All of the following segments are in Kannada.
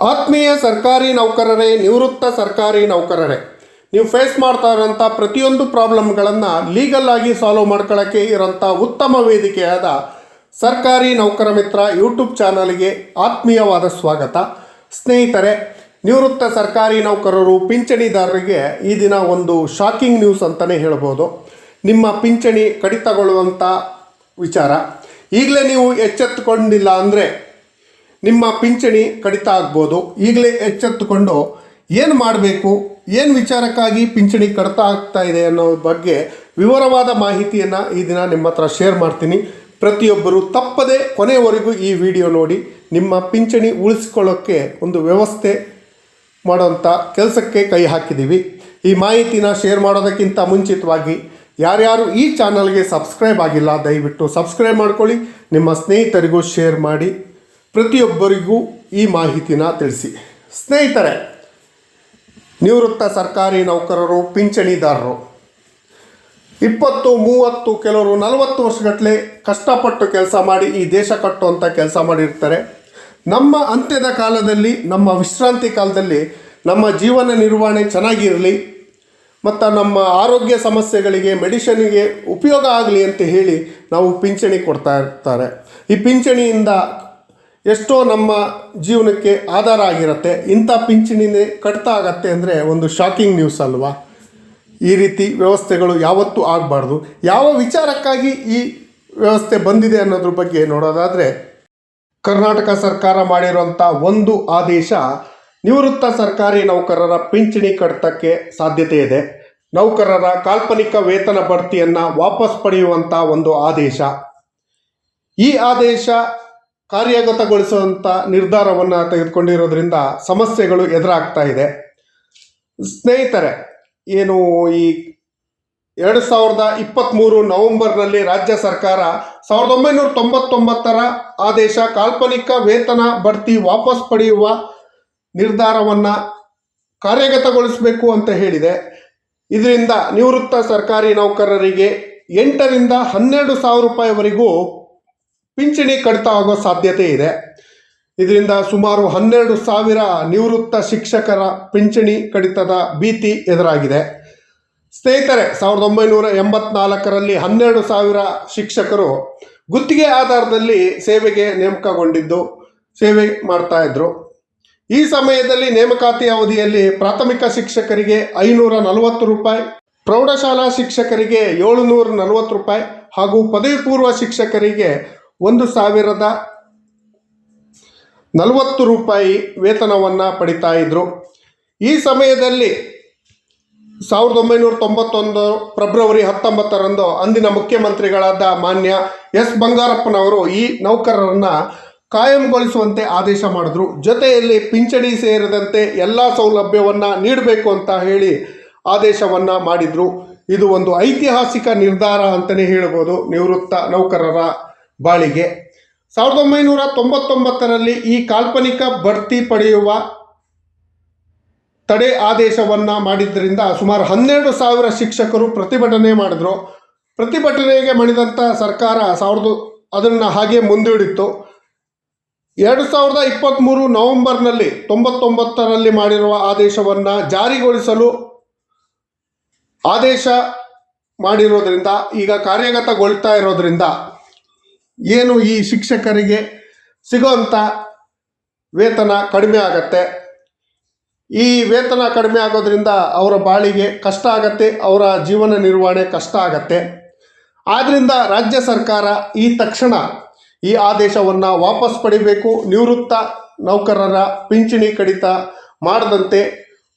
ಆತ್ಮೀಯ ಸರ್ಕಾರಿ ನೌಕರರೇ, ನಿವೃತ್ತ ಸರ್ಕಾರಿ ನೌಕರರೇ, ನೀವು ಫೇಸ್ ಮಾಡ್ತಾ ಇರೋಂಥ ಪ್ರತಿಯೊಂದು ಪ್ರಾಬ್ಲಮ್ಗಳನ್ನು ಲೀಗಲ್ ಆಗಿ ಸಾಲ್ವ್ ಮಾಡ್ಕೊಳ್ಳೋಕ್ಕೆ ಇರೋಂಥ ಉತ್ತಮ ವೇದಿಕೆಯಾದ ಸರ್ಕಾರಿ ನೌಕರ ಮಿತ್ರ ಯೂಟ್ಯೂಬ್ ಚಾನಲ್ಗೆ ಆತ್ಮೀಯವಾದ ಸ್ವಾಗತ. ಸ್ನೇಹಿತರೆ, ನಿವೃತ್ತ ಸರ್ಕಾರಿ ನೌಕರರು ಪಿಂಚಣಿದಾರರಿಗೆ ಈ ದಿನ ಒಂದು ಶಾಕಿಂಗ್ ನ್ಯೂಸ್ ಅಂತಲೇ ಹೇಳ್ಬೋದು. ನಿಮ್ಮ ಪಿಂಚಣಿ ಕಡಿತಗೊಳ್ಳುವಂಥ ವಿಚಾರ. ಈಗಲೇ ನೀವು ಎಚ್ಚೆತ್ತುಕೊಂಡಿಲ್ಲ ಅಂದರೆ ನಿಮ್ಮ ಪಿಂಚಣಿ ಕಡಿತ ಆಗ್ಬೋದು. ಈಗಲೇ ಎಚ್ಚೆತ್ತುಕೊಂಡು ಏನು ಮಾಡಬೇಕು, ಏನು ವಿಚಾರಕ್ಕಾಗಿ ಪಿಂಚಣಿ ಕಡಿತ ಆಗ್ತಾ ಇದೆ ಅನ್ನೋ ಬಗ್ಗೆ ವಿವರವಾದ ಮಾಹಿತಿಯನ್ನು ಈ ದಿನ ನಿಮ್ಮ ಹತ್ರ ಶೇರ್ ಮಾಡ್ತೀನಿ. ಪ್ರತಿಯೊಬ್ಬರು ತಪ್ಪದೆ ಕೊನೆಯವರೆಗೂ ಈ ವಿಡಿಯೋ ನೋಡಿ ನಿಮ್ಮ ಪಿಂಚಣಿ ಉಳಿಸ್ಕೊಳ್ಳೋಕ್ಕೆ ಒಂದು ವ್ಯವಸ್ಥೆ ಮಾಡೋಂಥ ಕೆಲಸಕ್ಕೆ ಕೈ ಹಾಕಿದ್ದೀವಿ. ಈ ಮಾಹಿತಿನ ಶೇರ್ ಮಾಡೋದಕ್ಕಿಂತ ಮುಂಚಿತವಾಗಿ ಯಾರ್ಯಾರು ಈ ಚಾನಲ್ಗೆ ಸಬ್ಸ್ಕ್ರೈಬ್ ಆಗಿಲ್ಲ, ದಯವಿಟ್ಟು ಸಬ್ಸ್ಕ್ರೈಬ್ ಮಾಡ್ಕೊಳ್ಳಿ. ನಿಮ್ಮ ಸ್ನೇಹಿತರಿಗೂ ಶೇರ್ ಮಾಡಿ. ಪ್ರತಿಯೊಬ್ಬರಿಗೂ ಈ ಮಾಹಿತಿನ ತಿಳಿಸಿ. ಸ್ನೇಹಿತರೆ, ನಿವೃತ್ತ ಸರ್ಕಾರಿ ನೌಕರರು, ಪಿಂಚಣಿದಾರರು 20, 30, ಕೆಲವರು 40 ವರ್ಷಗಟ್ಟಲೆ ಕಷ್ಟಪಟ್ಟು ಕೆಲಸ ಮಾಡಿ ಈ ದೇಶ ಕಟ್ಟುವಂಥ ಕೆಲಸ ಮಾಡಿರ್ತಾರೆ. ನಮ್ಮ ಅಂತ್ಯದ ಕಾಲದಲ್ಲಿ, ನಮ್ಮ ವಿಶ್ರಾಂತಿ ಕಾಲದಲ್ಲಿ ನಮ್ಮ ಜೀವನ ನಿರ್ವಹಣೆ ಚೆನ್ನಾಗಿರಲಿ ಮತ್ತು ನಮ್ಮ ಆರೋಗ್ಯ ಸಮಸ್ಯೆಗಳಿಗೆ, ಮೆಡಿಷನ್ಗೆ ಉಪಯೋಗ ಆಗಲಿ ಅಂತ ಹೇಳಿ ನಾವು ಪಿಂಚಣಿ ಕೊಡ್ತಾ ಇರ್ತಾರೆ. ಈ ಪಿಂಚಣಿಯಿಂದ ಎಷ್ಟೋ ನಮ್ಮ ಜೀವನಕ್ಕೆ ಆಧಾರ ಆಗಿರುತ್ತೆ. ಇಂಥ ಪಿಂಚಣಿನೇ ಕಡಿತ ಆಗತ್ತೆ ಅಂದರೆ ಒಂದು ಶಾಕಿಂಗ್ ನ್ಯೂಸ್ ಅಲ್ವಾ? ಈ ರೀತಿ ವ್ಯವಸ್ಥೆಗಳು ಯಾವತ್ತೂ ಆಗಬಾರ್ದು. ಯಾವ ವಿಚಾರಕ್ಕಾಗಿ ಈ ವ್ಯವಸ್ಥೆ ಬಂದಿದೆ ಅನ್ನೋದ್ರ ಬಗ್ಗೆ ನೋಡೋದಾದರೆ, ಕರ್ನಾಟಕ ಸರ್ಕಾರ ಮಾಡಿರುವಂಥ ಒಂದು ಆದೇಶ ನಿವೃತ್ತ ಸರ್ಕಾರಿ ನೌಕರರ ಪಿಂಚಣಿ ಕಡಿತಕ್ಕೆ ಸಾಧ್ಯತೆ ಇದೆ. ನೌಕರರ ಕಾಲ್ಪನಿಕ ವೇತನ ಬಡ್ತಿಯನ್ನು ವಾಪಸ್ ಪಡೆಯುವಂಥ ಒಂದು ಆದೇಶ. ಈ ಆದೇಶ ಕಾರ್ಯಗತಗೊಳಿಸುವಂಥ ನಿರ್ಧಾರವನ್ನು ತೆಗೆದುಕೊಂಡಿರೋದ್ರಿಂದ ಸಮಸ್ಯೆಗಳು ಎದುರಾಗ್ತಾ ಇದೆ. ಸ್ನೇಹಿತರೆ, ಏನು ಈ 2023 ನವೆಂಬರ್ನಲ್ಲಿ ರಾಜ್ಯ ಸರ್ಕಾರ 1999ರ ಆದೇಶ ಕಾಲ್ಪನಿಕ ವೇತನ ಬಡ್ತಿ ವಾಪಸ್ ಪಡೆಯುವ ನಿರ್ಧಾರವನ್ನು ಕಾರ್ಯಗತಗೊಳಿಸಬೇಕು ಅಂತ ಹೇಳಿದೆ. ಇದರಿಂದ ನಿವೃತ್ತ ಸರ್ಕಾರಿ ನೌಕರರಿಗೆ 8ರಿಂದ 12,000 ರೂಪಾಯಿವರೆಗೂ ಪಿಂಚಣಿ ಕಡಿತ ಆಗೋ ಸಾಧ್ಯತೆ ಇದೆ. ಇದರಿಂದ ಸುಮಾರು 12,000 ನಿವೃತ್ತ ಶಿಕ್ಷಕರ ಪಿಂಚಣಿ ಕಡಿತದ ಭೀತಿ ಎದುರಾಗಿದೆ. ಸ್ನೇಹಿತರೆ, 1984ರಲ್ಲಿ 12,000 ಶಿಕ್ಷಕರು ಗುತ್ತಿಗೆ ಆಧಾರದಲ್ಲಿ ಸೇವೆಗೆ ನೇಮಕಗೊಂಡಿದ್ದು ಸೇವೆ ಮಾಡ್ತಾಯಿದ್ರು. ಈ ಸಮಯದಲ್ಲಿ ನೇಮಕಾತಿ ಅವಧಿಯಲ್ಲಿ ಪ್ರಾಥಮಿಕ ಶಿಕ್ಷಕರಿಗೆ 540 ರೂಪಾಯಿ, ಪ್ರೌಢಶಾಲಾ ಶಿಕ್ಷಕರಿಗೆ 740 ರೂಪಾಯಿ ಹಾಗೂ ಪದವಿ ಪೂರ್ವ ಶಿಕ್ಷಕರಿಗೆ 1,040 ರೂಪಾಯಿ ವೇತನವನ್ನು ಪಡಿತಾ ಇದ್ದರು. ಈ ಸಮಯದಲ್ಲಿ 1991 ಫೆಬ್ರವರಿ 19ರಂದು ಅಂದಿನ ಮುಖ್ಯಮಂತ್ರಿಗಳಾದ ಮಾನ್ಯ ಎಸ್ ಬಂಗಾರಪ್ಪನವರು ಈ ನೌಕರರನ್ನು ಕಾಯಂಗೊಳಿಸುವಂತೆ ಆದೇಶ ಮಾಡಿದ್ರು. ಜೊತೆಯಲ್ಲಿ ಪಿಂಚಣಿ ಸೇರಿದಂತೆ ಎಲ್ಲ ಸೌಲಭ್ಯವನ್ನು ನೀಡಬೇಕು ಅಂತ ಹೇಳಿ ಆದೇಶವನ್ನು ಮಾಡಿದರು. ಇದು ಒಂದು ಐತಿಹಾಸಿಕ ನಿರ್ಧಾರ ಅಂತಲೇ ಹೇಳ್ಬೋದು ನಿವೃತ್ತ ನೌಕರರ ಬಾಳಿಗೆ. 1999ರಲ್ಲಿ ಈ ಕಾಲ್ಪನಿಕ ಬಡ್ತಿ ಪಡೆಯುವ ತಡೆ ಆದೇಶವನ್ನು ಮಾಡಿದ್ದರಿಂದ ಸುಮಾರು 12,000 ಶಿಕ್ಷಕರು ಪ್ರತಿಭಟನೆ ಮಾಡಿದ್ರು. ಪ್ರತಿಭಟನೆಗೆ ಮಣಿದಂಥ ಸರ್ಕಾರ ಅದನ್ನು ಹಾಗೆ ಮುಂದೂಡಿತ್ತು. 2023 ನವೆಂಬರ್ನಲ್ಲಿ 99ರಲ್ಲಿ ಮಾಡಿರುವ ಆದೇಶವನ್ನು ಜಾರಿಗೊಳಿಸಲು ಆದೇಶ ಮಾಡಿರೋದ್ರಿಂದ, ಈಗ ಕಾರ್ಯಗತಗೊಳ್ತಾ ಇರೋದ್ರಿಂದ ಏನು ಈ ಶಿಕ್ಷಕರಿಗೆ ಸಿಗೋಂಥ ವೇತನ ಕಡಿಮೆ ಆಗತ್ತೆ. ಈ ವೇತನ ಕಡಿಮೆ ಆಗೋದ್ರಿಂದ ಅವರ ಬಾಳಿಗೆ ಕಷ್ಟ ಆಗತ್ತೆ, ಅವರ ಜೀವನ ನಿರ್ವಹಣೆ ಕಷ್ಟ ಆಗತ್ತೆ. ಆದ್ದರಿಂದ ರಾಜ್ಯ ಸರ್ಕಾರ ಈ ತಕ್ಷಣ ಈ ಆದೇಶವನ್ನು ವಾಪಸ್ ಪಡಿಬೇಕು. ನಿವೃತ್ತ ನೌಕರರ ಪಿಂಚಣಿ ಕಡಿತ ಮಾಡದಂತೆ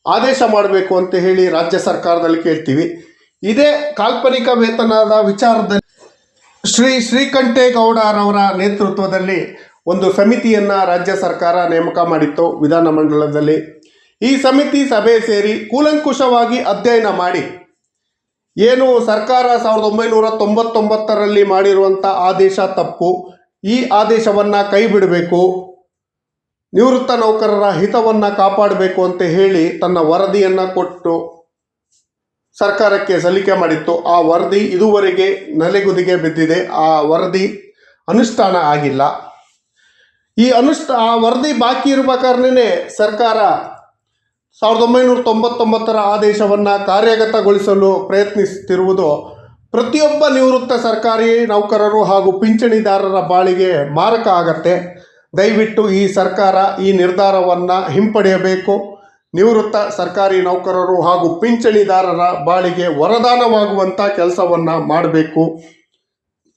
ಆದೇಶ ಮಾಡಬೇಕು ಅಂತ ಹೇಳಿ ರಾಜ್ಯ ಸರ್ಕಾರದಲ್ಲಿ ಕೇಳ್ತೀವಿ. ಇದೇ ಕಾಲ್ಪನಿಕ ವೇತನದ ವಿಚಾರದಲ್ಲಿ ಶ್ರೀಕಂಠೇಗೌಡರವರ ನೇತೃತ್ವದಲ್ಲಿ ಒಂದು ಸಮಿತಿಯನ್ನು ರಾಜ್ಯ ಸರ್ಕಾರ ನೇಮಕ ಮಾಡಿತ್ತು ವಿಧಾನಮಂಡಲದಲ್ಲಿ. ಈ ಸಮಿತಿ ಸಭೆ ಸೇರಿ ಕೂಲಂಕುಷವಾಗಿ ಅಧ್ಯಯನ ಮಾಡಿ ಏನು ಸರ್ಕಾರ 1999ರಲ್ಲಿ ಮಾಡಿರುವಂಥ ಆದೇಶ ತಪ್ಪು, ಈ ಆದೇಶವನ್ನು ಕೈ ಬಿಡಬೇಕು, ನಿವೃತ್ತ ನೌಕರರ ಹಿತವನ್ನು ಕಾಪಾಡಬೇಕು ಅಂತ ಹೇಳಿ ತನ್ನ ವರದಿಯನ್ನು ಕೊಟ್ಟು ಸರ್ಕಾರಕ್ಕೆ ಸಲ್ಲಿಕೆ ಮಾಡಿತ್ತು. ಆ ವರದಿ ಇದುವರೆಗೆ ನೆಲೆಗುದಿಗೆ ಬಿದ್ದಿದೆ. ಆ ವರದಿ ಅನುಷ್ಠಾನ ಆಗಿಲ್ಲ. ಆ ವರದಿ ಬಾಕಿ ಇರಬೇಕಾದ್ರೆ ಸರ್ಕಾರ 1999ರ ಆದೇಶವನ್ನು ಕಾರ್ಯಗತಗೊಳಿಸಲು ಪ್ರಯತ್ನಿಸುತ್ತಿರುವುದು ಪ್ರತಿಯೊಬ್ಬ ನಿವೃತ್ತ ಸರ್ಕಾರಿ ನೌಕರರು ಹಾಗೂ ಪಿಂಚಣಿದಾರರ ಬಾಳಿಗೆ ಮಾರಕ ಆಗತ್ತೆ. ದಯವಿಟ್ಟು ಈ ಸರ್ಕಾರ ಈ ನಿರ್ಧಾರವನ್ನು ಹಿಂಪಡೆಯಬೇಕು. ನಿವೃತ್ತ ಸರ್ಕಾರಿ ನೌಕರರು ಹಾಗೂ ಪಿಂಚಣಿದಾರರ ಬಾಳಿಗೆ ವರದಾನವಾಗುವಂಥ ಕೆಲಸವನ್ನು ಮಾಡಬೇಕು.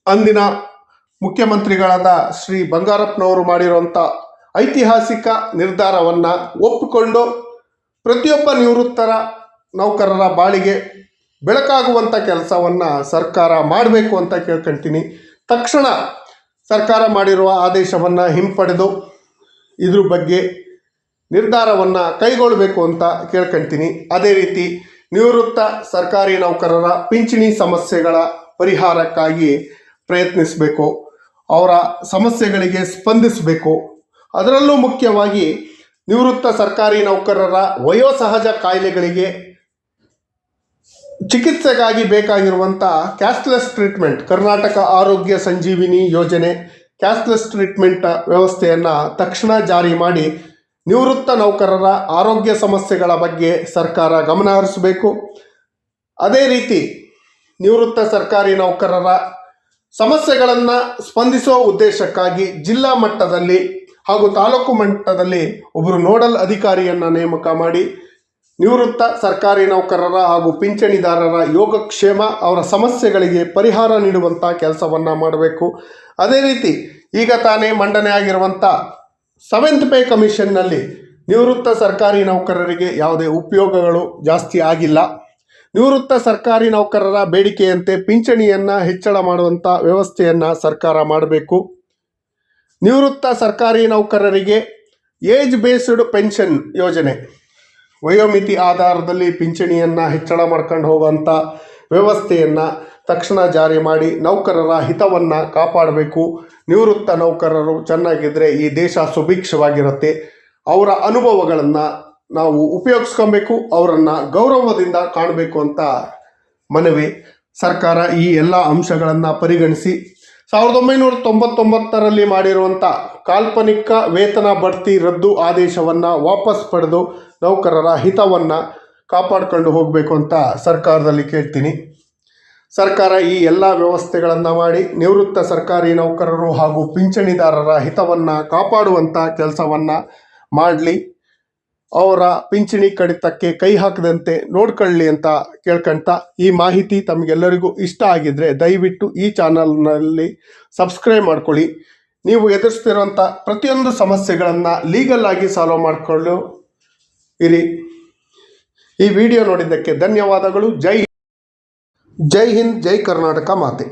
ಅಂದಿನ ಮುಖ್ಯಮಂತ್ರಿಗಳಾದ ಶ್ರೀ ಬಂಗಾರಪ್ಪನವರು ಮಾಡಿರುವಂಥ ಐತಿಹಾಸಿಕ ನಿರ್ಧಾರವನ್ನು ಒಪ್ಪಿಕೊಂಡು ಪ್ರತಿಯೊಬ್ಬ ನಿವೃತ್ತರ ನೌಕರರ ಬಾಳಿಗೆ ಬೆಳಕಾಗುವಂಥ ಕೆಲಸವನ್ನು ಸರ್ಕಾರ ಮಾಡಬೇಕು ಅಂತ ಕೇಳ್ಕೊಳ್ತೀನಿ. ತಕ್ಷಣ ಸರ್ಕಾರ ಮಾಡಿರುವ ಆದೇಶವನ್ನು ಹಿಂಪಡೆದು ಇದ್ರ ಬಗ್ಗೆ ನಿರ್ಧಾರವನ್ನು ಕೈಗೊಳ್ಳಬೇಕು ಅಂತ ಕೇಳ್ಕೊಳ್ತೀನಿ. ಅದೇ ರೀತಿ ನಿವೃತ್ತ ಸರ್ಕಾರಿ ನೌಕರರ ಪಿಂಚಣಿ ಸಮಸ್ಯೆಗಳ ಪರಿಹಾರಕ್ಕಾಗಿ ಪ್ರಯತ್ನಿಸಬೇಕು. ಅವರ ಸಮಸ್ಯೆಗಳಿಗೆ ಸ್ಪಂದಿಸಬೇಕು. ಅದರಲ್ಲೂ ಮುಖ್ಯವಾಗಿ ನಿವೃತ್ತ ಸರ್ಕಾರಿ ನೌಕರರ ವಯೋಸಹಜ ಕಾಯಿಲೆಗಳಿಗೆ ಚಿಕಿತ್ಸೆಗಾಗಿ ಬೇಕಾಗಿರುವಂಥ ಕ್ಯಾಶ್ಲೆಸ್ ಟ್ರೀಟ್ಮೆಂಟ್, ಕರ್ನಾಟಕ ಆರೋಗ್ಯ ಸಂಜೀವಿನಿ ಯೋಜನೆ ಕ್ಯಾಶ್ಲೆಸ್ ಟ್ರೀಟ್ಮೆಂಟ್ ವ್ಯವಸ್ಥೆಯನ್ನು ತಕ್ಷಣ ಜಾರಿ ಮಾಡಿ ನಿವೃತ್ತ ನೌಕರರ ಆರೋಗ್ಯ ಸಮಸ್ಯೆಗಳ ಬಗ್ಗೆ ಸರ್ಕಾರ ಗಮನ ಹರಿಸಬೇಕು. ಅದೇ ರೀತಿ ನಿವೃತ್ತ ಸರ್ಕಾರಿ ನೌಕರರ ಸಮಸ್ಯೆಗಳನ್ನು ಸ್ಪಂದಿಸುವ ಉದ್ದೇಶಕ್ಕಾಗಿ ಜಿಲ್ಲಾ ಮಟ್ಟದಲ್ಲಿ ಹಾಗೂ ತಾಲೂಕು ಮಟ್ಟದಲ್ಲಿ ಒಬ್ಬರು ನೋಡಲ್ ಅಧಿಕಾರಿಯನ್ನು ನೇಮಕ ಮಾಡಿ ನಿವೃತ್ತ ಸರ್ಕಾರಿ ನೌಕರರ ಹಾಗೂ ಪಿಂಚಣಿದಾರರ ಯೋಗಕ್ಷೇಮ, ಅವರ ಸಮಸ್ಯೆಗಳಿಗೆ ಪರಿಹಾರ ನೀಡುವಂಥ ಕೆಲಸವನ್ನು ಮಾಡಬೇಕು. ಅದೇ ರೀತಿ ಈಗ ತಾನೇ ಮಂಡನೆ ಆಗಿರುವಂಥ 7th ಪೇ ಕಮಿಷನ್ನಲ್ಲಿ ನಿವೃತ್ತ ಸರ್ಕಾರಿ ನೌಕರರಿಗೆ ಯಾವುದೇ ಉಪಯೋಗಗಳು ಜಾಸ್ತಿ ಆಗಿಲ್ಲ. ನಿವೃತ್ತ ಸರ್ಕಾರಿ ನೌಕರರ ಬೇಡಿಕೆಯಂತೆ ಪಿಂಚಣಿಯನ್ನು ಹೆಚ್ಚಳ ಮಾಡುವಂಥ ವ್ಯವಸ್ಥೆಯನ್ನು ಸರ್ಕಾರ ಮಾಡಬೇಕು. ನಿವೃತ್ತ ಸರ್ಕಾರಿ ನೌಕರರಿಗೆ ಏಜ್ ಬೇಸ್ಡ್ ಪೆನ್ಷನ್ ಯೋಜನೆ, ವಯೋಮಿತಿ ಆಧಾರದಲ್ಲಿ ಪಿಂಚಣಿಯನ್ನು ಹೆಚ್ಚಳ ಮಾಡ್ಕೊಂಡು ಹೋಗುವಂಥ ವ್ಯವಸ್ಥೆಯನ್ನು ತಕ್ಷಣ ಜಾರಿ ಮಾಡಿ ನೌಕರರ ಹಿತವನ್ನು ಕಾಪಾಡಬೇಕು. ನಿವೃತ್ತ ನೌಕರರು ಚೆನ್ನಾಗಿದ್ದರೆ ಈ ದೇಶ ಸುಭಿಕ್ಷವಾಗಿರುತ್ತೆ. ಅವರ ಅನುಭವಗಳನ್ನು ನಾವು ಉಪಯೋಗಿಸ್ಕೊಬೇಕು, ಅವರನ್ನು ಗೌರವದಿಂದ ಕಾಣಬೇಕು ಅಂತ ಮನವಿ. ಸರ್ಕಾರ ಈ ಎಲ್ಲ ಅಂಶಗಳನ್ನು ಪರಿಗಣಿಸಿ 1999ರಲ್ಲಿ ಮಾಡಿರುವಂಥ ಕಾಲ್ಪನಿಕ ವೇತನ ಬಡ್ತಿ ರದ್ದು ಆದೇಶವನ್ನು ವಾಪಸ್ ಪಡೆದು ನೌಕರರ ಹಿತವನ್ನು ಕಾಪಾಡಿಕೊಂಡು ಹೋಗಬೇಕು ಅಂತ ಸರ್ಕಾರದಲ್ಲಿ ಕೇಳ್ತೀನಿ. ಸರ್ಕಾರ ಈ ಎಲ್ಲ ವ್ಯವಸ್ಥೆಗಳನ್ನು ಮಾಡಿ ನಿವೃತ್ತ ಸರ್ಕಾರಿ ನೌಕರರು ಹಾಗೂ ಪಿಂಚಣಿದಾರರ ಹಿತವನ್ನು ಕಾಪಾಡುವಂಥ ಕೆಲಸವನ್ನು ಮಾಡಲಿ. ಅವರ ಪಿಂಚಣಿ ಕಡಿತಕ್ಕೆ ಕೈ ಹಾಕದಂತೆ ನೋಡ್ಕೊಳ್ಳಿ ಅಂತ ಕೇಳ್ಕೊಂತ, ಈ ಮಾಹಿತಿ ತಮಗೆಲ್ಲರಿಗೂ ಇಷ್ಟ ಆಗಿದ್ದರೆ ದಯವಿಟ್ಟು ಈ ಚಾನಲ್ನಲ್ಲಿ ಸಬ್ಸ್ಕ್ರೈಬ್ ಮಾಡ್ಕೊಳ್ಳಿ. ನೀವು ಎದುರಿಸ್ತಿರುವಂಥ ಪ್ರತಿಯೊಂದು ಸಮಸ್ಯೆಗಳನ್ನು ಲೀಗಲ್ ಆಗಿ ಸಾಲ್ವ್ ಮಾಡಿಕೊಳ್ಳು ಇರಿ. ಈ ವಿಡಿಯೋ ನೋಡಿದ್ದಕ್ಕೆ ಧನ್ಯವಾದಗಳು. ಜೈ ಹಿಂದ್, ಜೈ ಕರ್ನಾಟಕ ಮಾತೆ.